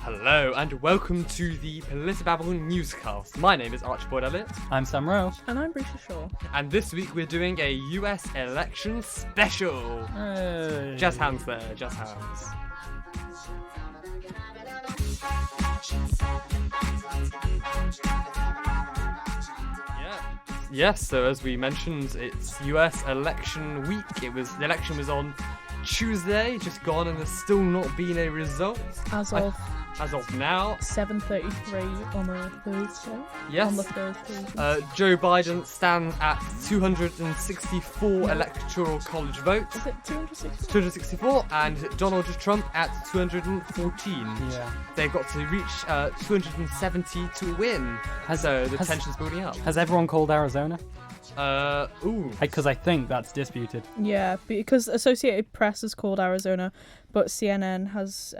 Hello and welcome to the PolitiBabble Newscast. My name is Archibald Elliott. I'm Sam Rowe. And I'm Brucia Shaw. And this week we're doing a US election special. Hey. Just hands there, just hands. Yes, so as we mentioned, it's US election week. The election was on Tuesday, just gone, and there's still not been a result. As of now. 7:33 on a Thursday. Yes. On the Thursday. Joe Biden stands at 264 electoral college votes. Is it 260? 264, and Donald Trump at 214. Yeah. They've got to reach 270 to win. So the tension's building up. Has everyone called Arizona? Ooh. Because I think that's disputed. Yeah, because Associated Press has called Arizona, but CNN has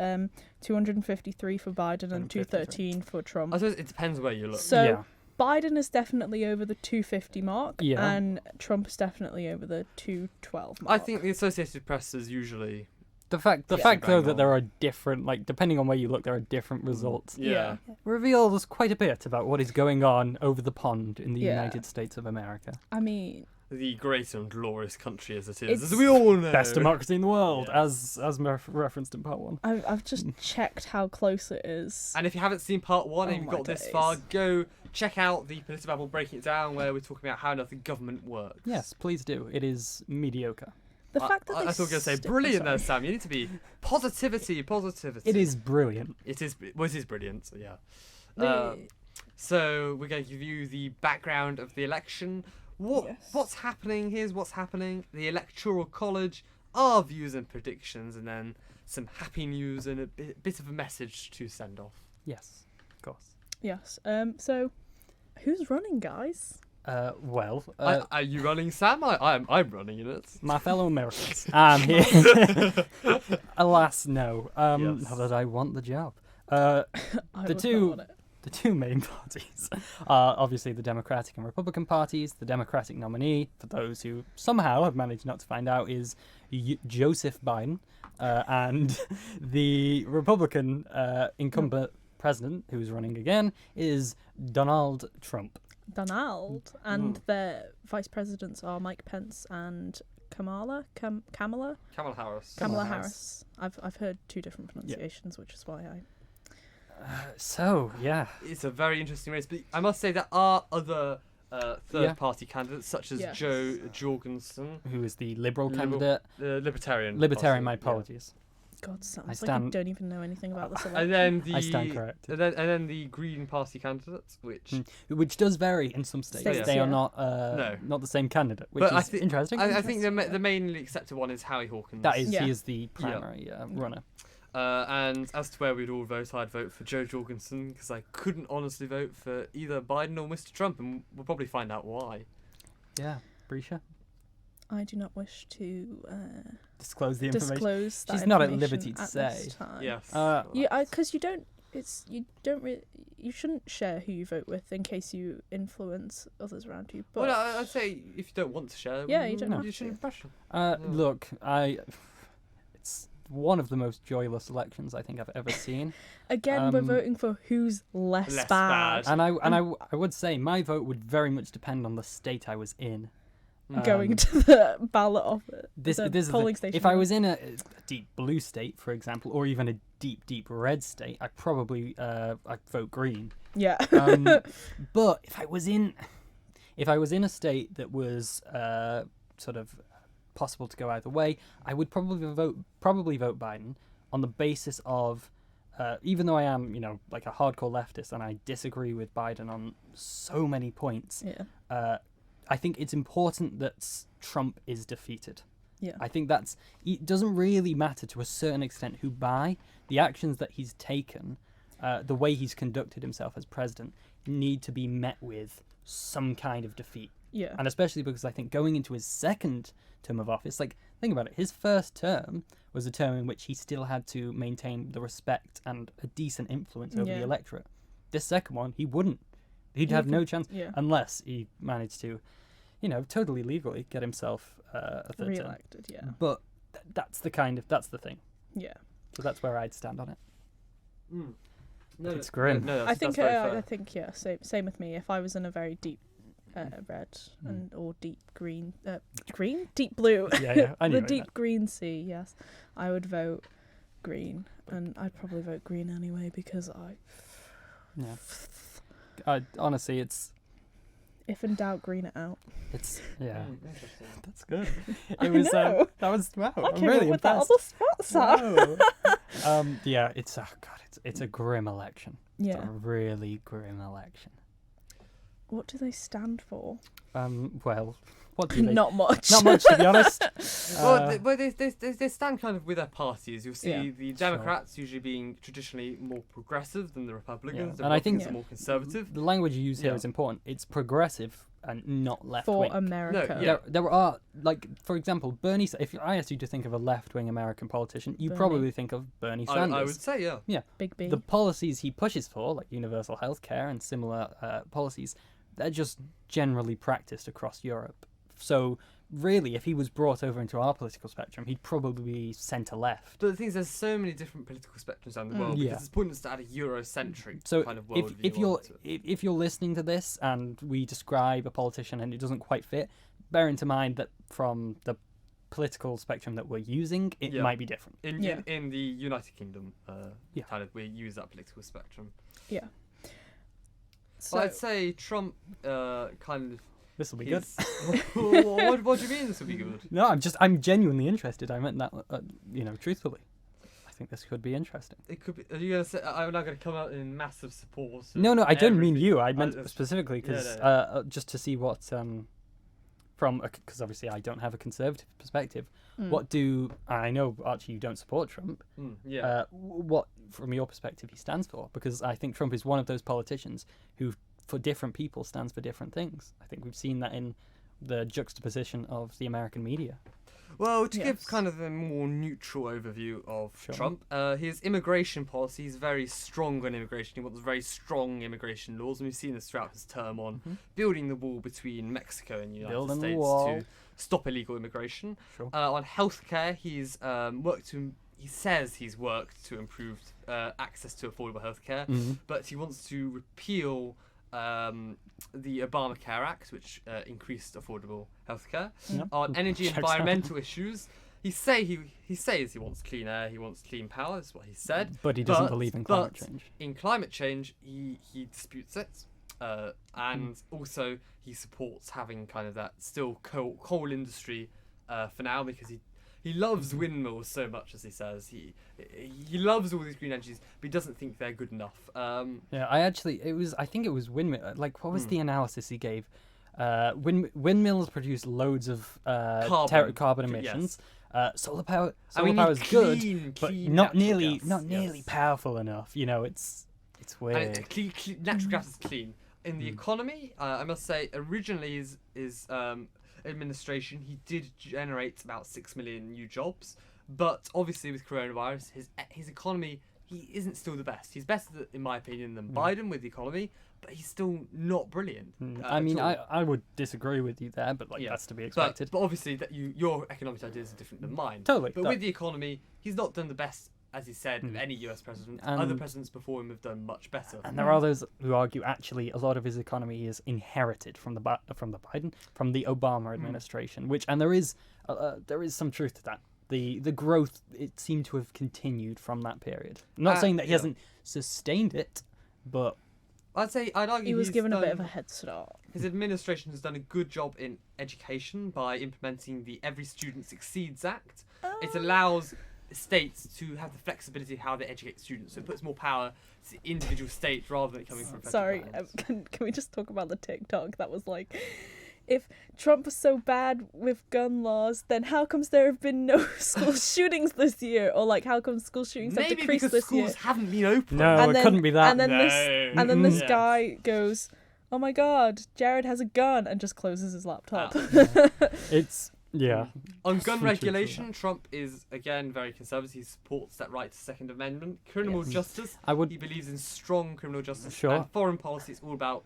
253 for Biden and 213 for Trump. I suppose it depends where you look. So Yeah. Biden is definitely over the 250 mark, Yeah. and Trump is definitely over the 212 mark. I think the Associated Press is usually... The fact though bang that on. there are different, depending on where you look, there are different results. Yeah. Reveals quite a bit about what is going on over the pond in the Yeah. United States of America. I mean, The great and glorious country as it is, It's- as we all know. Best democracy in the world, Yes. as referenced in part 1. I've just checked how close it is. And if you haven't seen part 1 and Oh you've my got this days. far, go check out the PolitiBabble Breaking It Down, where we're talking about how the government works. Yes, please do. It is mediocre. The fact that I thought you were going to say brilliant there, Sam. You need to be positivity. It is brilliant. It is brilliant, so yeah. The- So we're going to give you the background of the election. What's happening? Here's what's happening. The Electoral College, our views and predictions, and then some happy news and a bit of a message to send off. Yes, of course. Yes. So, who's running, guys? Are you running, Sam? I'm running in it. My fellow Americans, I'm here. Alas, no. Yes. Not that I want the job. I The would two- not want it. The two main parties are obviously the Democratic and Republican parties. The Democratic nominee, for those who somehow have managed not to find out, is Joseph Biden. And the Republican incumbent president, who's running again, is Donald Trump. Donald and their vice presidents are Mike Pence and Kamala Harris. Harris. I've heard two different pronunciations, which is why I. So, yeah. It's a very interesting race, but I must say there are other third-party candidates, such as Yes. Joe Jorgensen, Who is the Liberal candidate? Libertarian. Libertarian, my possibly, yeah. apologies. God, sounds I like I stand- don't even know anything about this And election. then the I stand corrected. And then the Green Party candidate, which Which does vary in some states. States, They are yeah. not the same candidate, which But I is thi- interesting. I think the mainly accepted one is Howie Hawkins. That is, Yeah. he is the primary runner. And as to where we'd all vote, I'd vote for Joe Jorgensen because I couldn't honestly vote for either Biden or Mr. Trump, and we'll probably find out why. Yeah, Brescia. I do not wish to Disclose the information. disclose that She's not at information liberty to at say. this time. Yes. Because you shouldn't share who you vote with in case you influence others around you. But Well, I'd say if you don't want to share, Yeah, you don't you have shouldn't to. pressure. Look, it's one of the most joyless elections I think I've ever seen. again, we're voting for who's less bad. And I would say my vote would very much depend on the state I was in. Going to the ballot office, This the is the polling thing. station. If I was in a deep blue state, for example, or even a deep red state, I'd probably I'd vote green. yeah, But if I was in a state that was sort of possible to go either way, I would probably vote Biden on the basis of even though I am like a hardcore leftist and I disagree with Biden on so many points. yeah, I think it's important that Trump is defeated. yeah. I think it doesn't really matter to a certain extent who by the actions that he's taken, the way he's conducted himself as president, need to be met with some kind of defeat. Yeah. And especially because I think going into his second term of office, think about it, his first term was a term in which he still had to maintain the respect and a decent influence over the electorate. This second one, he wouldn't. He'd have no chance unless he managed to, totally legally get himself a third term. Re-elected, yeah. But that's the thing. Yeah. So that's where I'd stand on it. Mm. No, It's grim. No, I think that's very fair. I think yeah, same with me. If I was in a very deep red or deep green, deep blue, Yeah, I knew the what you deep meant. green sea, yes, I would vote green, and I'd probably vote green anyway because Honestly, it's if in doubt, green it out. Interesting. That's good. I It was know. that was wow. I I'm came really up with that on impressed. the spot, Sam. Yeah, it's a grim election. It's Yeah. a really grim election. What do they stand for? Well, what do they? Not much. Not much, to be honest. Well, they stand kind of with their parties. You'll see Yeah. the Democrats usually being traditionally more progressive than the Republicans. Yeah. And I think- Republicans are more conservative. The language you use here Yeah. is important. It's progressive and not left For wing. America. No, yeah. There are, like, for example, Bernie. If I asked you to think of a left-wing American politician, you Bernie. probably think of Bernie Sanders. I would say, yeah. Big B. The policies he pushes for, like universal health care and similar policies, they're just generally practiced across Europe. So really, if he was brought over into our political spectrum, he'd probably be centre-left. But the thing is, there's so many different political spectrums around the world Yeah. because it's pointless to add a Eurocentric So kind of if worldview you're onto it. if you're listening to this and we describe a politician and it doesn't quite fit, bear into mind that from the political spectrum that we're using, it Yeah. might be different. In the United Kingdom, Yeah. kind of we use that political spectrum. Yeah. So, I'd say Trump kind of. This will be good. What do you mean this will be good? No, I'm genuinely interested. I meant that, truthfully. I think this could be interesting. It could be. Are you gonna say I'm not gonna come out in massive support? of No, I don't mean everything? you. I meant I- specifically because yeah. just to see what because obviously I don't have a conservative perspective. Mm. What do I know, Archie? You don't support Trump. Yeah. What, from your perspective, he stands for? Because I think Trump is one of those politicians who, for different people, stands for different things. I think we've seen that in the juxtaposition of the American media. Well, to give Yes. kind of a more neutral overview of Sure. Trump, his immigration policy is very strong on immigration. He wants very strong immigration laws, and we've seen this throughout his term on building the wall between Mexico and the United Building the States wall. to stop illegal immigration. Sure. On healthcare, he's He says he's worked to improve access to affordable healthcare, but he wants to repeal the Obamacare Act, which increased affordable healthcare. Yep. On energy and Checks out. environmental issues, he says he wants clean air, he wants clean power. That's what he said. But he doesn't believe in climate change. In climate change, he disputes it, and also he supports having kind of that still coal industry for now because he loves windmills so much, as he says. He loves all these green energies, but he doesn't think they're good enough. Yeah, I think it was windmill. Like, what was the analysis he gave? Windmills produce loads of carbon emissions. Solar power is good, but clean not natural nearly gas, powerful enough. It's weird. And natural gas is clean. In the economy, I must say, originally his administration, he did generate about 6 million new jobs, but obviously with coronavirus, his economy, he isn't still the best. He's better, in my opinion, than Biden with the economy, but he's still not brilliant. I mean, at all. I would disagree with you there, but that's to be expected. But obviously, that your economic ideas are different than mine. Totally. But with the economy, he's not done the best, as he said, of any US president. Other presidents before him have done much better. And there are those who argue actually a lot of his economy is inherited from the Obama administration, and there is some truth to that. The growth, it seemed to have continued from that period. I'm not saying that he hasn't sustained it, but I'd argue he was he's given a bit done- of a head start. His administration has done a good job in education by implementing the Every Student Succeeds Act. It allows states to have the flexibility of how they educate students, so it puts more power to the individual state rather than it coming from federal Sorry, plans. can we just talk about the TikTok that was like, if Trump was so bad with gun laws, then how comes there have been no school shootings this year? Or like, how come school shootings have Maybe decreased because this year? schools haven't been open. no, And it then- couldn't be that. And then this Yes. guy goes, "Oh my God, Jared has a gun," and just closes his laptop. It's On gun Some truth to regulation, Trump is again very conservative. He supports that right to Second Amendment. Criminal justice, he believes in strong criminal justice. Sure. And foreign policy, it's all about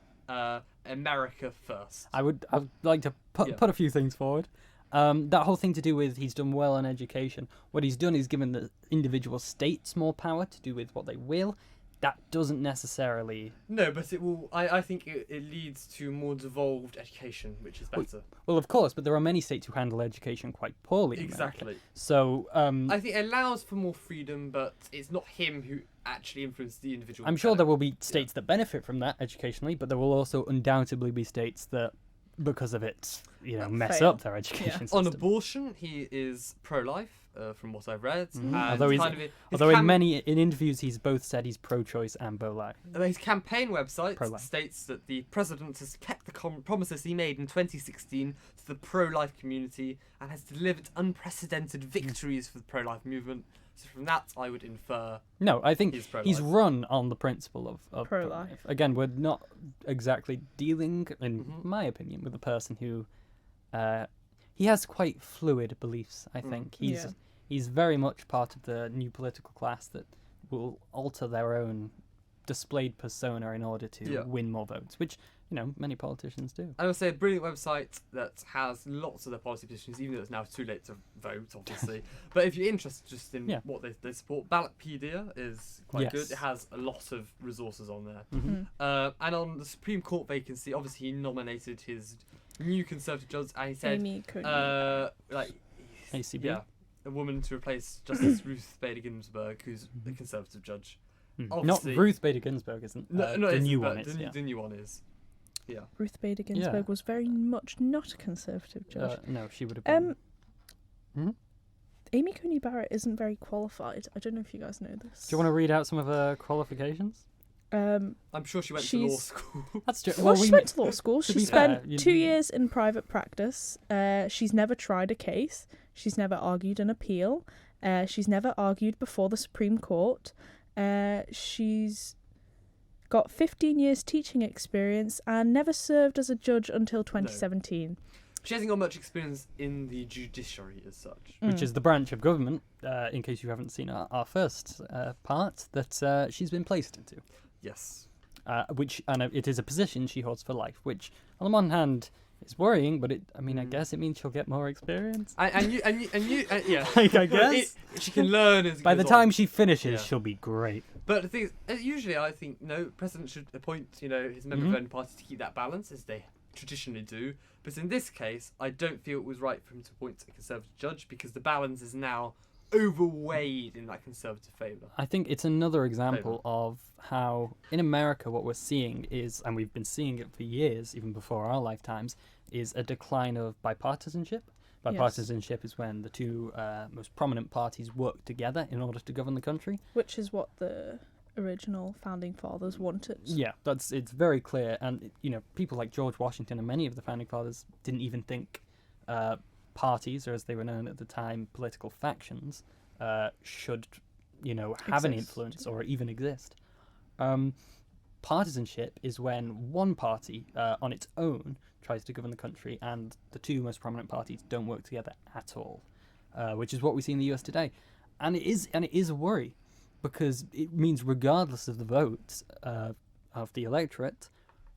America first. I'd like to put a few things forward. That whole thing to do with he's done well on education. What he's done is given the individual states more power to do with what they will. That doesn't necessarily... No, but it will. I think it leads to more devolved education, which is better. Well, of course, but there are many states who handle education quite poorly. Exactly. So I think it allows for more freedom, but it's not him who actually influences the individual. I'm sure there will be states that benefit from that educationally, but there will also undoubtedly be states that, because of it, mess fail. up their education system. On abortion, he is pro-life, from what I've read. Mhm. And Although in interviews he's both said he's pro-choice and pro-life. His campaign website Pro-life. states that the president has kept the promises he made in 2016 to the pro-life community and has delivered unprecedented victories for the pro-life movement. So from that, I would infer. No, I think he's pro-life. he's run on the principle of Pro-life. Again, we're not exactly dealing, in my opinion, with a person who he has quite fluid beliefs. I think he's very much part of the new political class that will alter their own displayed persona in order to win more votes, which many politicians do. I would say a brilliant website that has lots of their policy positions, even though it's now too late to vote, obviously. But if you're interested just in what they support, Ballotpedia is quite good. It has a lot of resources on there. And on the Supreme Court vacancy, obviously he nominated his new Conservative judge, and he said, Amy Coney ACB. A woman to replace Justice Ruth Bader Ginsburg, who's the Conservative judge. Not Ruth Bader Ginsburg, isn't the new one is. The new one is. Yeah. Ruth Bader Ginsburg was very much not a Conservative judge. No, she would have been. Amy Coney Barrett isn't very qualified. I don't know if you guys know this. Do you want to read out some of her qualifications? I'm sure she went to law school. That's true. Well, she went to law school. She spent 2 years in private practice. She's never tried a case. She's never argued an appeal. She's never argued before the Supreme Court. She's got 15 years teaching experience and never served as a judge until 2017. No. She hasn't got much experience in the judiciary as such. Which is the branch of government, in case you haven't seen our first part, that she's been placed into. Yes. It is a position she holds for life, which on the one hand is worrying, but I guess it means she'll get more experience. And you, yeah. Like, I guess she can learn as by the time she finishes, she'll be great. But the thing is, usually I think president should appoint his member of any party to keep that balance, as they traditionally do. But in this case, I don't feel it was right for him to appoint a Conservative judge because the balance is now overweighed in that Conservative favour. I think it's another example of how in America what we're seeing is, and we've been seeing it for years, even before our lifetimes, is a decline of bipartisanship. Bipartisanship is when the two most prominent parties work together in order to govern the country. Which is what the original founding fathers wanted. Yeah, it's very clear, and people like George Washington and many of the founding fathers didn't even think parties, or as they were known at the time, political factions, should have an influence or even exist. Partisanship is when one party on its own tries to govern the country and the two most prominent parties don't work together at all, which is what we see in the US today, and it is a worry. Because it means regardless of the votes of the electorate,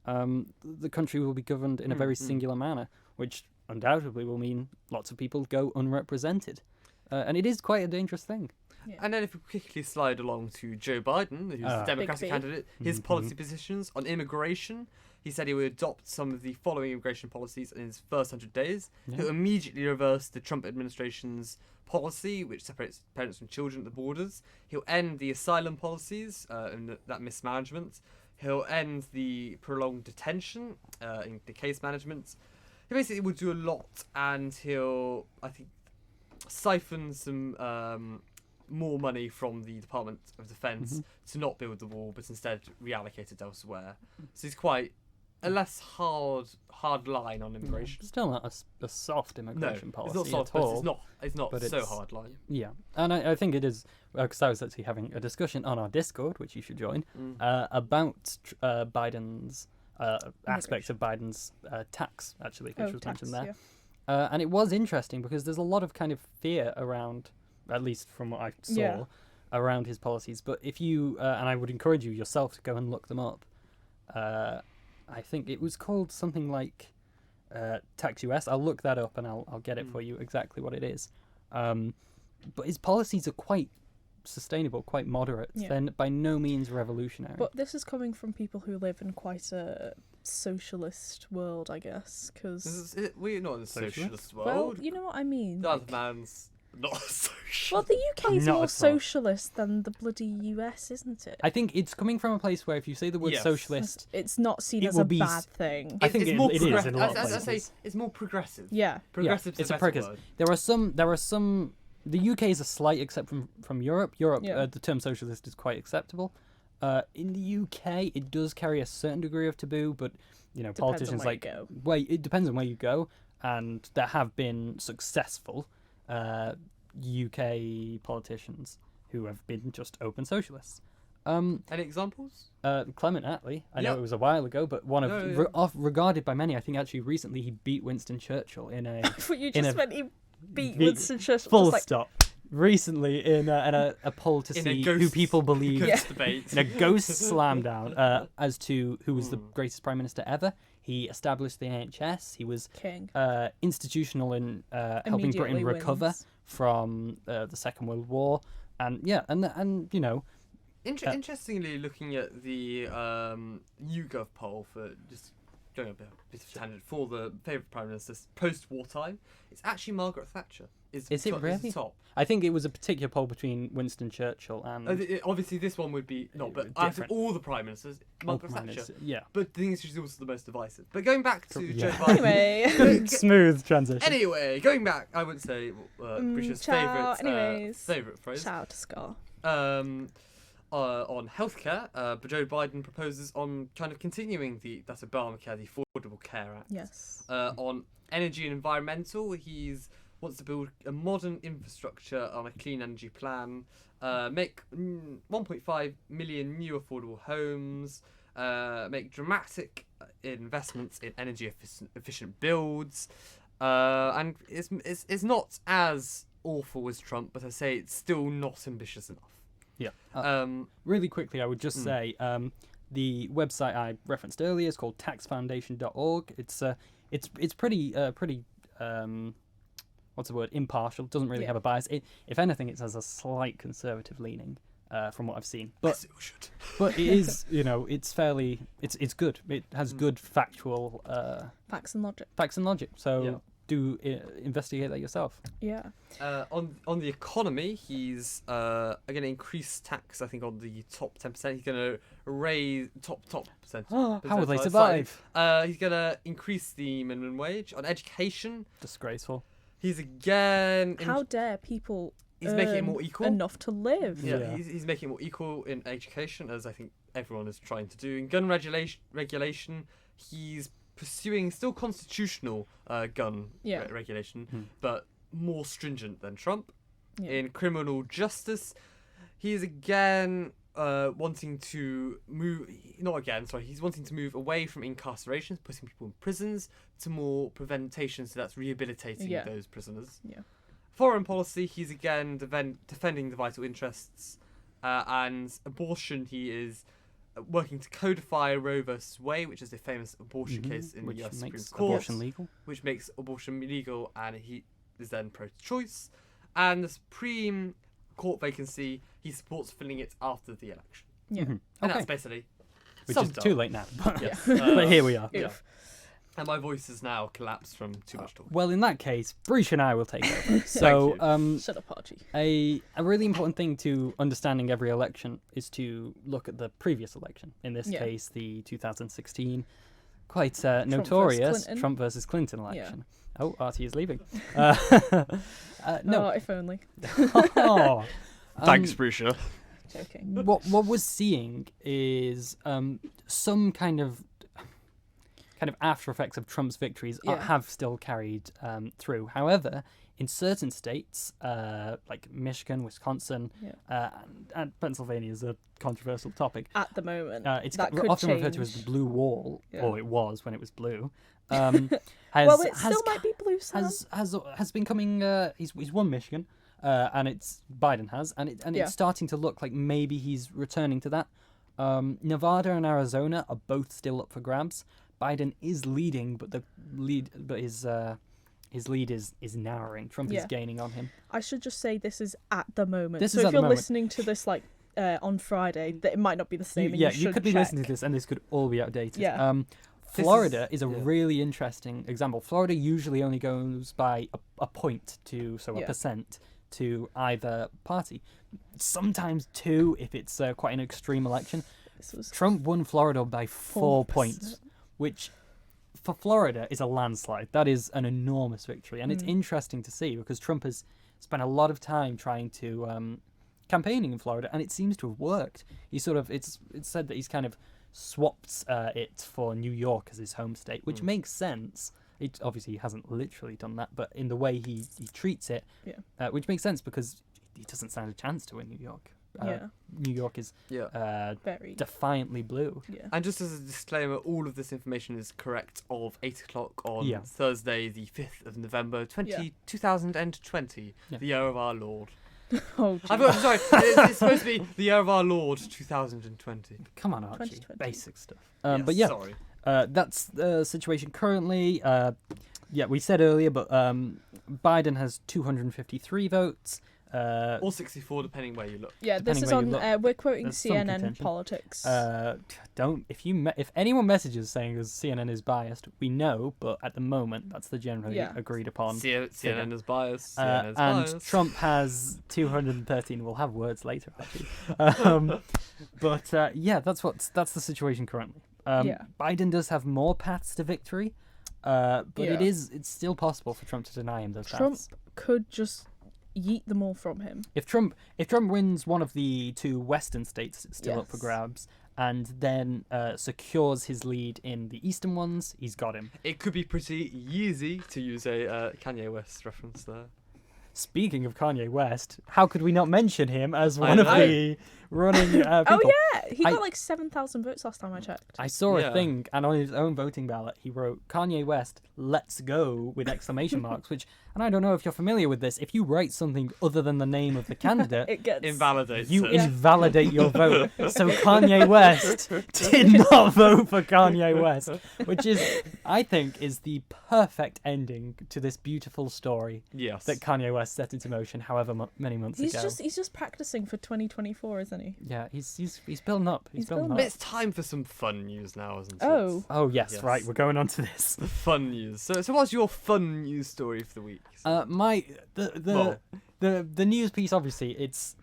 the country will be governed in a very singular manner, which undoubtedly will mean lots of people go unrepresented. And it is quite a dangerous thing. Yeah. And then if we quickly slide along to Joe Biden, who's the Democratic candidate, his policy positions on immigration, he said he would adopt some of the following immigration policies in his first 100 days. Yeah. He'll immediately reverse the Trump administration's policy, which separates parents from children at the borders. He'll end the asylum policies and that mismanagement. He'll end the prolonged detention in the case management. He basically will do a lot, and he'll, I think, siphon some more money from the Department of Defense to not build the wall, but instead reallocate it elsewhere. So he's quite a less hard line on immigration. Still not a soft immigration policy. It's not soft, at all, but it's not so hard line. Yeah, and I think it is, because I was actually having a discussion on our Discord, which you should join, about Biden's aspects of Biden's tax, actually, which was mentioned there. Yeah. And it was interesting because there's a lot of kind of fear around, at least from what I saw, around his policies. But if you, and I would encourage you yourself to go and look them up, I think it was called something like Tax US. I'll look that up and I'll get it for you exactly what it is. But his policies are quite sustainable, quite moderate. Yeah. They're by no means revolutionary. But this is coming from people who live in quite a socialist world, I guess, because... We're not in a socialist world. Well, you know what I mean. The other man's not a socialist. Well, the UK is Not more at all. socialist than the bloody US, isn't it? I think it's coming from a place where if you say the word Yes. socialist, It's not seen It as will a be bad thing. I think it's it more is in a lot of as I say, places. it's more progressive. Yeah. Progressive it's is a a better progress. word. There are some. The UK is a slight exception from Europe. Europe, Yeah. the term socialist is quite acceptable. In the UK, it does carry a certain degree of taboo, but Depends politicians on where you go. it depends on where you go, and there have been successful UK politicians who have been just open socialists. Any examples? Clement Attlee, I know Yep. it was a while ago, but one of No, yeah. regarded by many. I think actually recently he beat Winston Churchill in a I thought you in just a- meant he beat beat- Winston Churchill. full Just like, stop. Recently in a poll to In a see ghost- who people believe Ghost debate. in a ghost slam down as to who was the greatest prime minister ever. He established the NHS. He was King. institutional in helping Britain Immediately recover wins. from the Second World War, and Interestingly, looking at the YouGov poll for just going a bit of a tangent for the favourite prime minister post-war time, it's actually Margaret Thatcher. Is it really? the top? I think it was a particular poll between Winston Churchill and Obviously, this one would be not, but out of Different. all the prime ministers, Margaret Prime Thatcher. Minister. Yeah. But the thing is, she's also the most divisive. But going back to Yeah. Joe Biden. Anyway. Smooth transition. Anyway, going back, I would say British ciao. favourite Anyways. favourite phrase. Shout out to Scar. On healthcare, Joe Biden proposes on kind of continuing that Obamacare, the Affordable Care Act. Yes. On energy and environmental, he's wants to build a modern infrastructure on a clean energy plan, make 1.5 million new affordable homes, make dramatic investments in energy efficient builds, and it's not as awful as Trump, but I say it's still not ambitious enough. Yeah. Really quickly, I would just say the website I referenced earlier is called taxfoundation.org. It's pretty what's the word? Impartial. Doesn't really have a bias. If anything, it has a slight conservative leaning from what I've seen. But It should. but it is it's fairly it's good. It has good factual Facts and logic. facts and logic. So Yeah. do investigate that yourself. Yeah. On the economy, he's going to increase tax. I think on the top 10%. He's going to raise top percent. How will they percentile, survive? He's going to increase the minimum wage on education. Disgraceful. He's again. How dare people He's making it earn more equal. enough to live? Yeah, Yeah. he's making it more equal in education, as I think everyone is trying to do. In gun regulation, he's pursuing still constitutional gun regulation, but more stringent than Trump. Yeah. In criminal justice, he's again wanting to move. He's wanting to move away from incarceration, putting people in prisons, to more prevention. So that's rehabilitating those prisoners. Yeah. Foreign policy, he's again defending the vital interests, and abortion. He is working to codify Roe vs. Wade, which is the famous abortion case in the Which US Supreme makes Court, abortion legal. which makes abortion legal, and he is then pro-choice. And the Supreme Court vacancy, he supports filling it after the election. Yeah. And Okay. that's basically Which is summed too up. late now. But, Yes. but here we are. Yeah. And my voice has now collapsed from too much talking. Well, in that case, Breach and I will take over. So, Shut up, Archie. a really important thing to understanding every election is to look at the previous election. In this case, the 2016, quite notorious Clinton. Trump versus Clinton election. Oh, Artie is leaving. No, No. if only. Oh. Thanks, Brucia. Joking. What we're seeing is some kind of after effects of Trump's victories have still carried through. However, in certain states, like Michigan, Wisconsin, and Pennsylvania is a controversial topic. At the moment, It's that could often change. referred to as the blue wall, or it was when it was blue. Well, it still might be blue, Sam. Has been coming. He's won Michigan, and it's Biden has, and it's starting to look like maybe he's returning to that. Nevada and Arizona are both still up for grabs, Biden is leading, but his lead is narrowing. Trump is gaining on him. I should just say this is at the moment. This so is if at the you're moment. listening to this on Friday, that it might not be the same. You could be check. listening to this, and this could all be outdated. Yeah. Florida is a really interesting example. Florida usually only goes by a point a percent to either party. Sometimes 2 if it's quite an extreme election. Trump won Florida by 4 points, which for Florida is a landslide. That is an enormous victory, and it's interesting to see because Trump has spent a lot of time trying to campaigning in Florida, and it seems to have worked. He it's said that he's kind of swapped it for New York as his home state, which makes sense. Obviously, he hasn't literally done that, but in the way he treats it, which makes sense because he doesn't stand a chance to win New York. New York is very defiantly blue. Yeah. And just as a disclaimer, all of this information is correct of 8 o'clock on Thursday, the 5th of November, 2020, the year of our Lord. Oh, sorry, it's supposed to be the year of our Lord, 2020. Come on, Archie. 2020. Basic stuff. Sorry. That's the situation currently. We said earlier, but Biden has 253 votes. Or 64, depending where you look. Yeah, this is on. We're quoting There's some CNN contention. Politics. If anyone messages saying CNN is biased, we know, but at the moment that's the generally agreed upon. CNN is biased. And biased. Trump has 213. We'll have words later, actually. But that's the situation currently. Biden does have more paths to victory, but it's still possible for Trump to deny him those Trump paths. could just yeet them all from him. If Trump wins one of the 2 western states, it's still up for grabs, and then secures his lead in the eastern ones, he's got him. It could be pretty easy to use a Kanye West reference there. Speaking of Kanye West, how could we not mention him as one of the running people? Oh yeah, he got 7,000 votes last time I checked. I saw a thing, and on his own voting ballot, he wrote Kanye West, let's go, with exclamation marks, which, and I don't know if you're familiar with this, if you write something other than the name of the candidate, it gets invalidates you it. Invalidate your vote. So Kanye West did not vote for Kanye West, which I think is the perfect ending to this beautiful story that Kanye West set into motion however many months ago. He's just practicing for 2024, isn't he? Yeah, he's building up. He's building up. But it's time for some fun news now, isn't it? Oh yes, right. We're going on to this. The fun news. So what's your fun news story for the week? The news piece, obviously, it's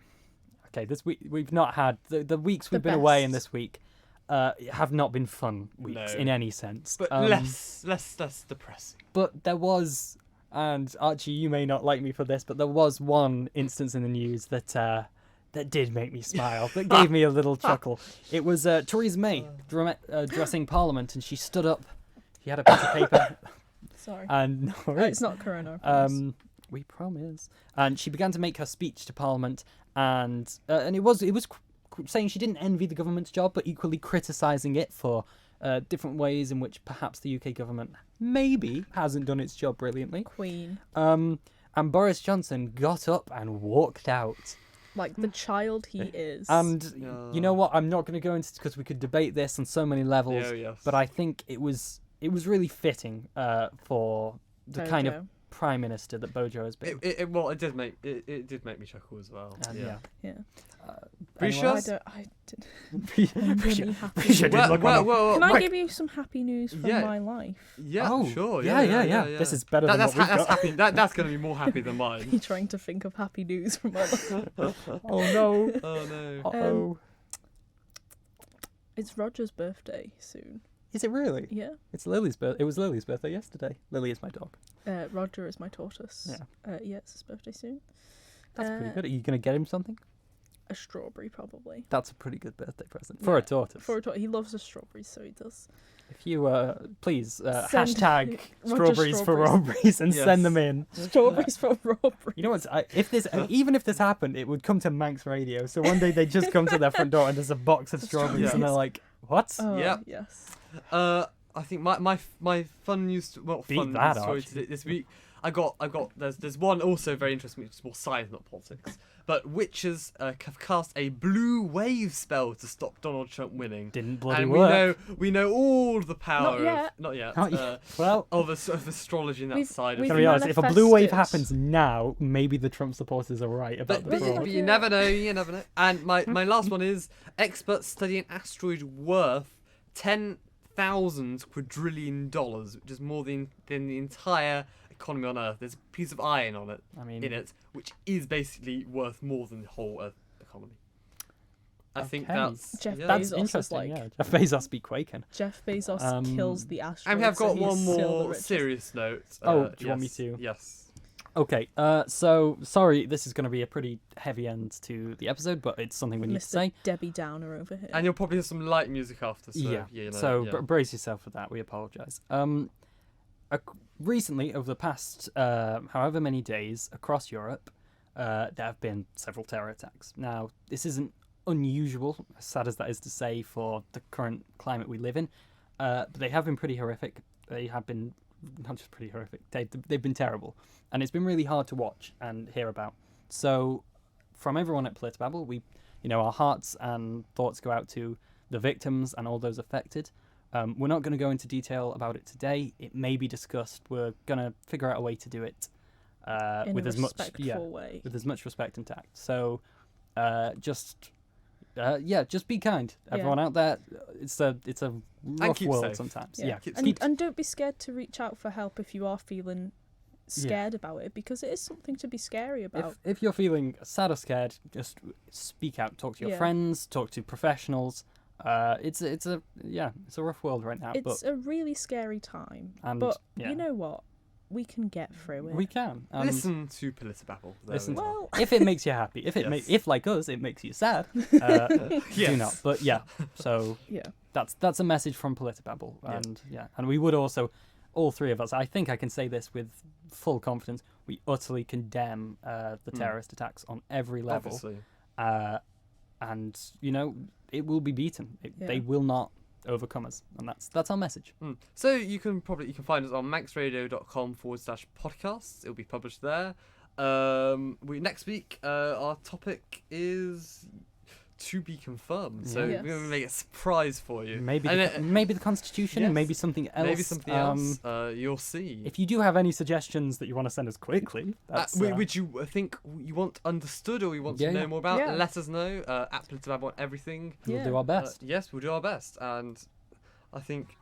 okay. This week we've not had the weeks we've been away in this week have not been fun weeks in any sense. But less depressing. But there was, and Archie, you may not like me for this, but there was one instance in the news that did make me smile, that gave me a little chuckle. It was Theresa May addressing Parliament, and she stood up. She had a piece of paper. Sorry. And it's not Corona. I promise. We promise. And she began to make her speech to Parliament, and it was saying she didn't envy the government's job, but equally criticising it for different ways in which perhaps the UK government maybe hasn't done its job brilliantly. Queen. And Boris Johnson got up and walked out. Like the child he is. And you know what? I'm not going to go into, because we could debate this on so many levels, but I think it was really fitting for the Bojo. kind of prime minister that Bojo has been. It did make me chuckle as well. Yeah. Risha? I did. I'm really happy. Can I give you some happy news from my life? Yeah, sure. Yeah. This is better than what we've got. Happy. That's going to be more happy than mine. You're trying to think of happy news from my life. Oh no. Oh no. Uh-oh. It's Roger's birthday soon. Is it really? Yeah. It's Lily's birthday. It was Lily's birthday yesterday. Lily is my dog. Roger is my tortoise. Yeah. It's his birthday soon. That's pretty good. Are you going to get him something? A strawberry, probably. That's a pretty good birthday present. For a tortoise. He loves the strawberries, so he does. If you, please, Send hashtag strawberries for robberies and send them in. Strawberries for robberies. You know what? Even if this happened, it would come to Manx Radio. So one day they just come to their front door and there's a box of strawberries and they're like, what? Oh, yeah. Yes. I think my fun news, well, Beat fun that, news story Archie. this week. I got. There's one also very interesting, which is more science, not politics. But witches have cast a blue wave spell to stop Donald Trump winning. Didn't bloody And work. we know all the power. Not yet. Not yet. Well, Of astrology and that side. we've to be honest, if a blue wave manifested. happens now, maybe the Trump supporters are right about the But fraud. you never know. You never know. And my last one is experts study an asteroid worth $10,000 quadrillion, which is more than the entire economy on Earth. There's a piece of iron on it, in it, which is basically worth more than the whole Earth economy. I think Okay. that's Jeff That's Bezos is interesting. like- Yeah, Jeff Bezos be quaking. Jeff Bezos kills the asteroid. And we have so got he's one still the more richest. serious note. Do you want me yes, to? Yes. Okay, so sorry, this is going to be a pretty heavy end to the episode, but it's something we need to Mr. say. Debbie Downer over here. And you'll probably have some light music after. So, Yeah. you know, So yeah. brace yourself for that. We apologise. Recently, over the past however many days across Europe, there have been several terror attacks. Now, this isn't unusual, as sad as that is to say, for the current climate we live in, but they have been pretty horrific. They have been not just pretty horrific; they've been terrible, and it's been really hard to watch and hear about. So, from everyone at PolitiBabble, we, our hearts and thoughts go out to the victims and all those affected. We're not going to go into detail about it today. It may be discussed. We're going to figure out a way to do it in with a as much respectful way. with as much respect and tact. So just be kind, everyone out there. It's a rough keep world safe. sometimes. Yeah. Yeah, And don't be scared to reach out for help if you are feeling scared about it, because it is something to be scary about. if you're feeling sad or scared, just speak out. Talk to your friends. Talk to professionals. It's a rough world right now. It's a really scary time. And, but yeah. you know what? We can get through it. We can. Listen to PolitiBabble. Well, if it makes you happy, if if like us, it makes you sad, do not. But so that's a message from PolitiBabble, and we would also, all three of us, I think I can say this with full confidence, we utterly condemn the terrorist attacks on every level. Obviously. And it will be beaten. They will not overcome us, and that's our message. So you can find us on manxradio.com/podcasts. It'll be published there. Next week our topic is to be confirmed. So we're going to make a surprise for you. Maybe the Constitution, Yes. maybe something else. Maybe something else. You'll see. If you do have any suggestions that you want to send us quickly, that's, which you think you want understood or you want to know more about, Yeah. let us know. At PolitiBabble on everything. we'll do our best. Yes, we'll do our best. And I think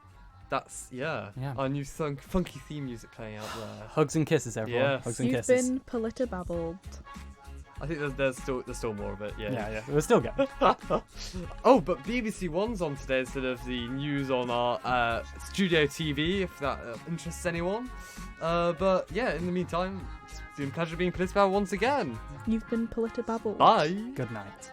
that's, our new funky theme music playing out there. Hugs and kisses, everyone. Yes. Hugs and you've kisses. been PolitiBabbled. I think there's still more of it. Yeah. We'll still get. Oh, but BBC One's on today instead of the news on our studio TV, if that interests anyone. But yeah, in the meantime, it's been a pleasure being PolitiBabble once again. You've been PolitiBabbled. Bye. Good night.